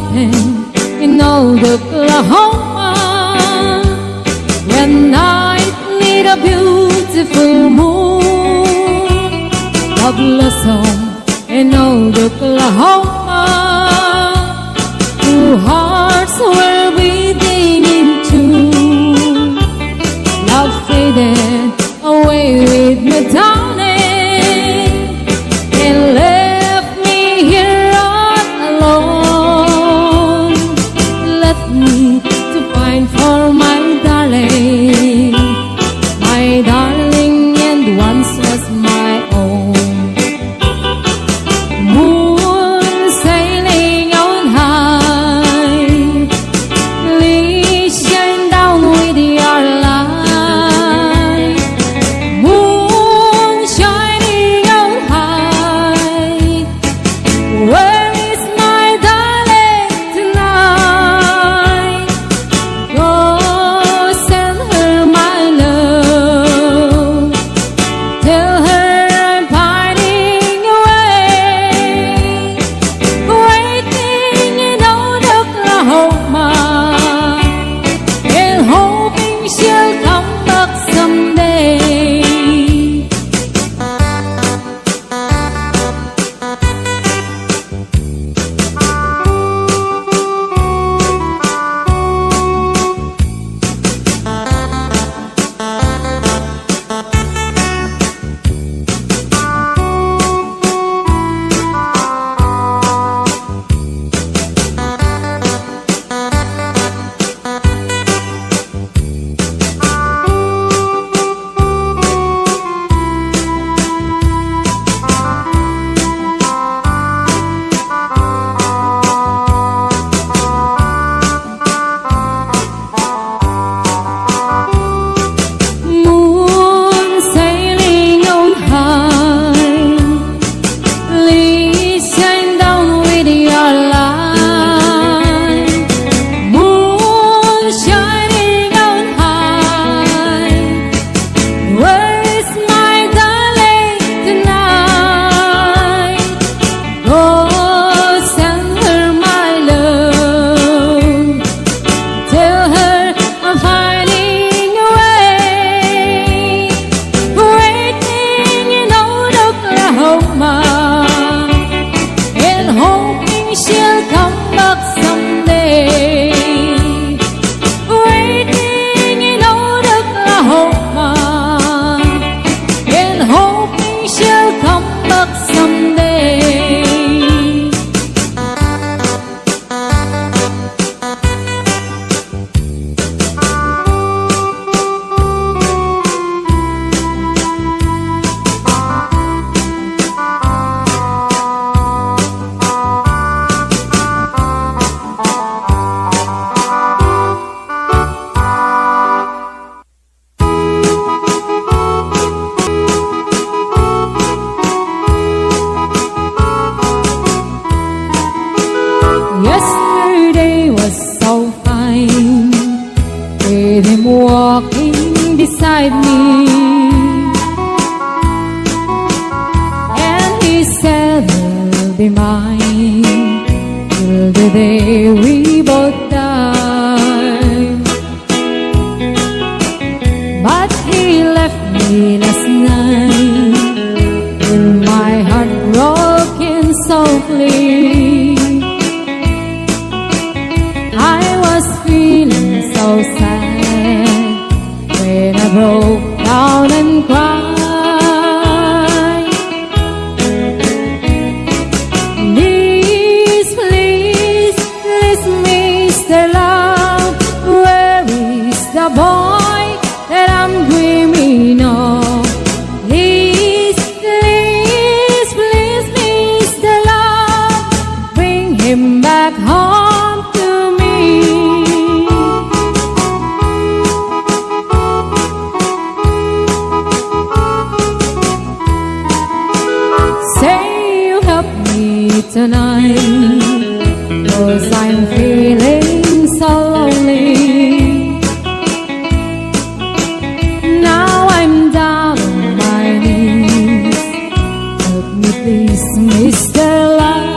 open in old Oklahoma. When night need a beautiful moon, a blossom in old Oklahoma. Two hearts were beating in tune. Love faded away with me, darling, and left me here all alone. Left me to find for my darling, and once was my own. Moon sailing on high, please shine down with your light. Moon shining on high, where is my darling tonight? Go send her my love, tell her I'm pining away, waiting in old Oklahoma, and hoping she'll come back someday. Moon sailing on high, please shine down with your light. Moon shining on high, where is my darling tonight? Go send her my love, tell her I'm finding away, waiting in old Oklahoma, and hoping she'll come back someday. Waiting in old Oklahoma, and hoping she'll come back someday. Yesterday was so fine, with him walking beside me, and he said he'll be mine till the day we both die. But he left me last night, with my heart broken softly. I was feeling so sad when I broke down and cried. Please, please, please, Mr. Love, where is the boy that I'm dreaming of? Please, please, please, Mr. Love, bring him back home to me. Say you help me tonight, 'cause I'm feeling so lonely. Now I'm down on my knees. Help me please, Mr. Love.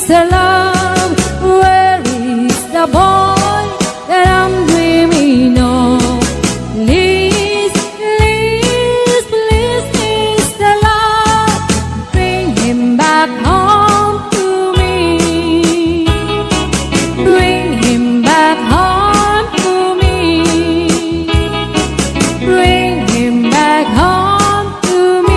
the love? Where is the boy that I'm dreaming of? Please, please, please, Mr. Love, bring him back home to me. Bring him back home to me. Bring him back home to me.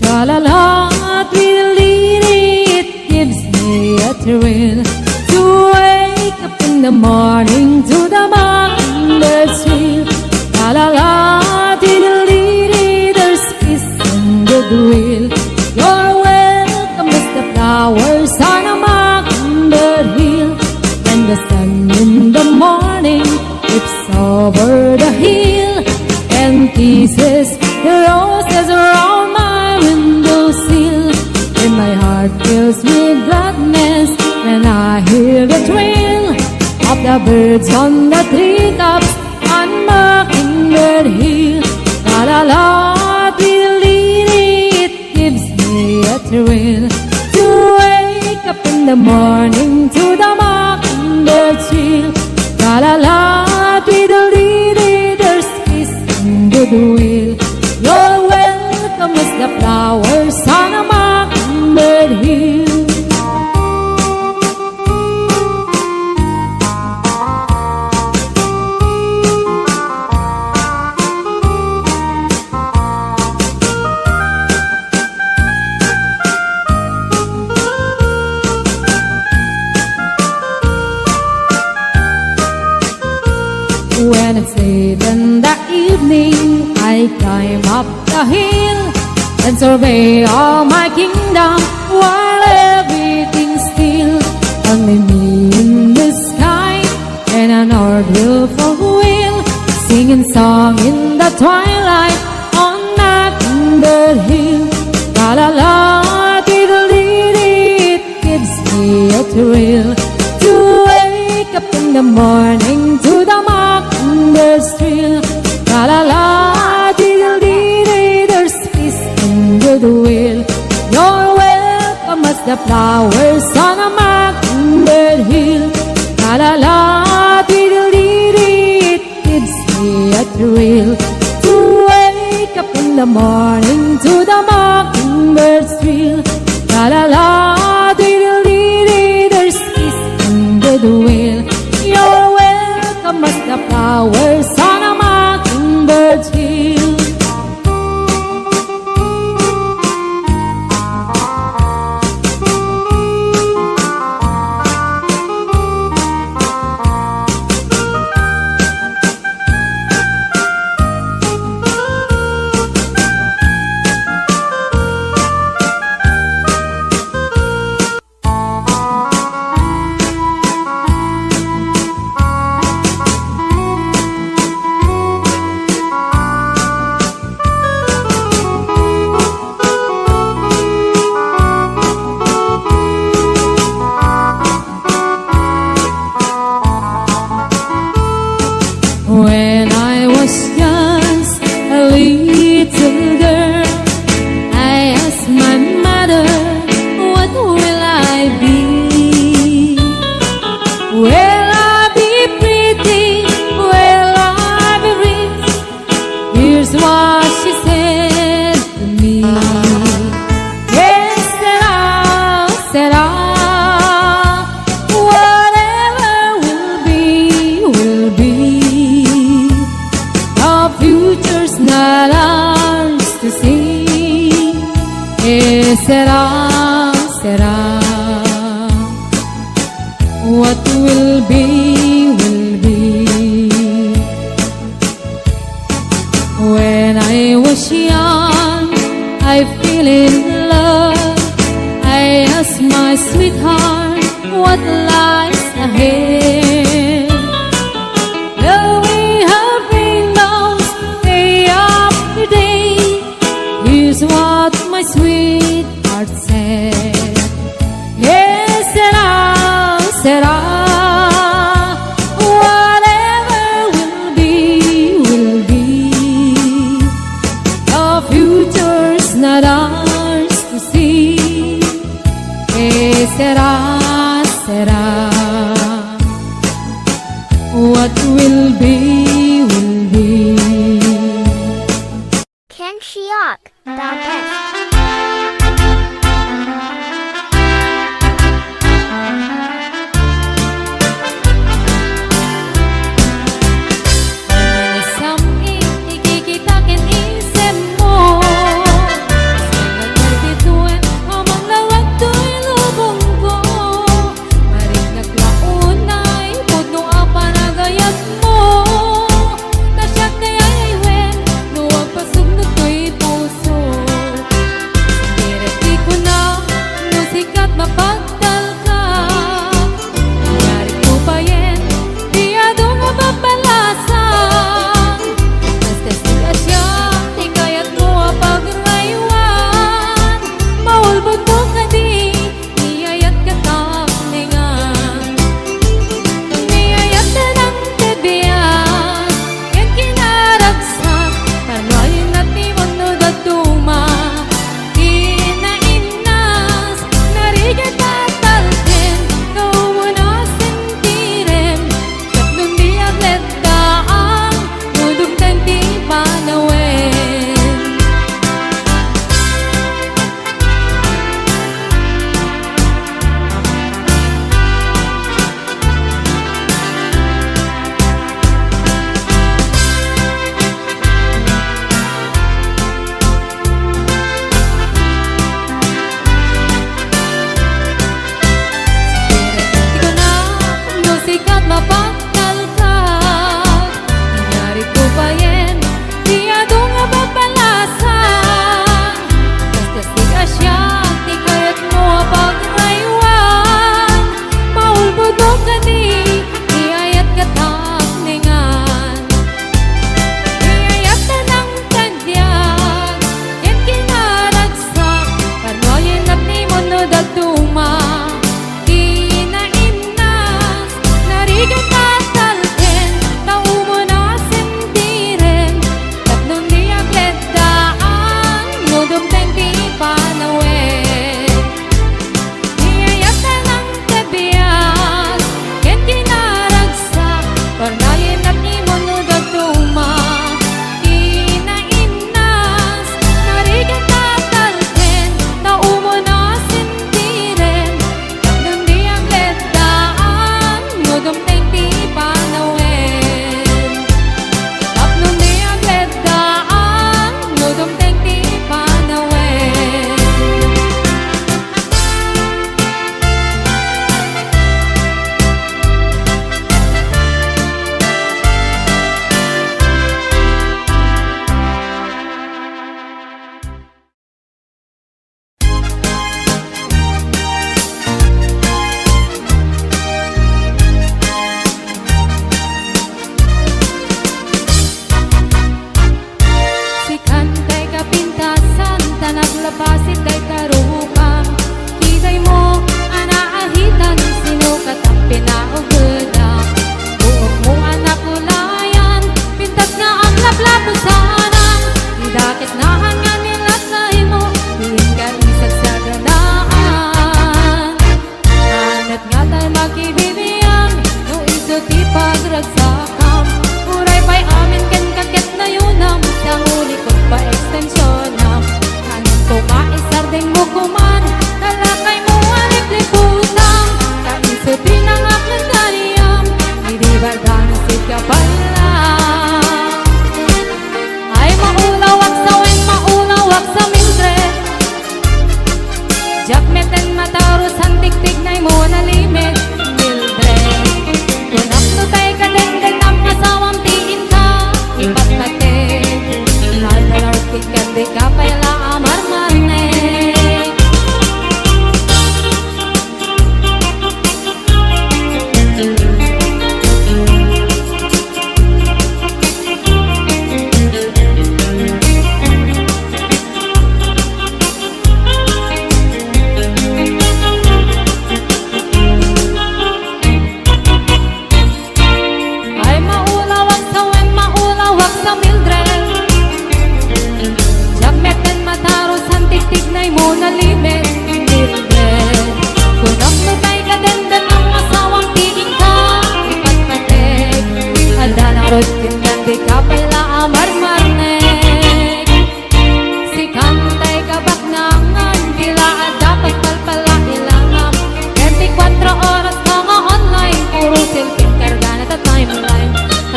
Tra-la-la, tweedledee, it gives me a thrill to wake up in the morning to the mockingbird's trill. La-la-la, tweedledee, there's peace and goodwill. You're welcome as the flowers on a mockingbird hill. When the sun in the morning dips over the hill and kisses the roses around my windowsill, and my heart fills with gladness when I hear the trill of the birds on the treetops on Mockingbird Hill. La la la, tweedledee, it gives me a thrill to wake up in the morning to the mockingbird trill. La la la, tweedledee, there's peace and goodwill. You're welcome as the flowers on a mockingbird hill. When it's late in the evening, I climb up the hill and survey all my kingdom while everything's still. Only me in the sky and an old willful wheel, singing song in the twilight on Mockingbird Hill. La la la, tweedledee, it gives me a thrill to wake up in the morning to the mockingbird's trill. La la la, tweedledee, there's peace and goodwill. You're welcome as the flowers on a mockingbird hill. La la la, tweedledee, it gives me a thrill to wake up in the morning to the mockingbird's trill. La la la, tweedledee, there's peace and goodwill. You're welcome as the flowers on a mockingbird's hill. When I was just a little girl, I asked my mother, what will I be? Will I be pretty? Will I be rich? Here's what she said to me. Yes, said I, whatever will be, will be. Our future's not ours to see. Yes, said I, what will be, will be. When I was young, I fell in love my sweetheart, what lies ahead. Will we have rainbows day after day? Here's what my sweetheart said. Yes, said I, whatever will be, will be. The future's not ours to see. Yes, said I, what will be, will be. Ken Shiok, the best.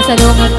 sa dong